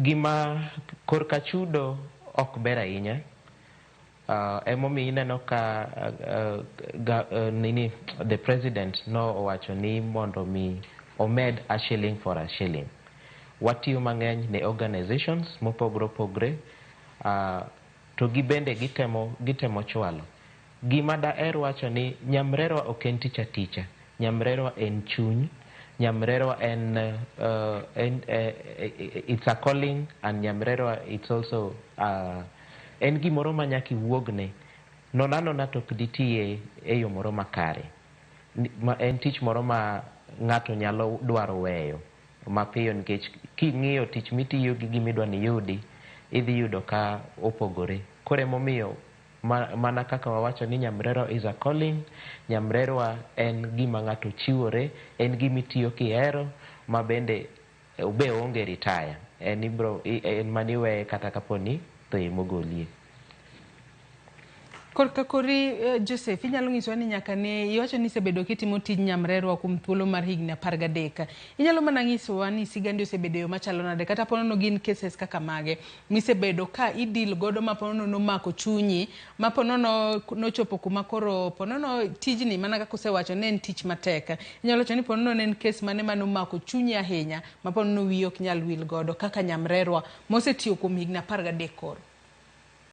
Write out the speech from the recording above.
gima korka chudo ok ber ahinya. Emomiyo ineno ka the president no owacho ni mondo mi omed a shilling for a shilling. Watiyo mang'eny ne organizations mopogre opogre, to gibende gitemo chwalo. Gima daher wacho ni nyamrerwa ok en tich aticha. Nyamrerwa en chuny. Nyamrerwa it's a calling, and nyamrerwa it's also en gimoro ma nyaka iwuogne. Nonanona to ok ditiye e yo moro makare. En tich moro ma ng'ato nyalo dwaro weyo mapiyo, nikech king'iyo tich mitiyo gi gimidwa ni yudi, idhi yudo ka opogore. Koro emomiyo mana kaka wawacho ni nyamrerwa is a calling. Nyamrerwa en gima ng'ato chiwore, en gimitiyo kihero, ma bende be onge retire. En maniweye kata kaponi to mogolie. Korka kori Joseph, inyalo ng'iso ni nyaka ne iwacho ni isebedo kitimo tij nyamrerwa kuom thuolo mar higni 13. Inyalo mana ng'isowa ni sigandi osebedo yo machalo nade, kata ponono gin cases kaka mage misebedo ka idil godo ma ponono nomako chunyi, ma ponono nochopo kuma koro ponono tijni mana kaka usewacho ne en tich matek. Inyalo wacho ni ponono ne en case mane manomako chunyi ahinya ma ponono wiyi ok nyal wil godo kaka nyamrerwa mosetiyo kuom higni 13 koro.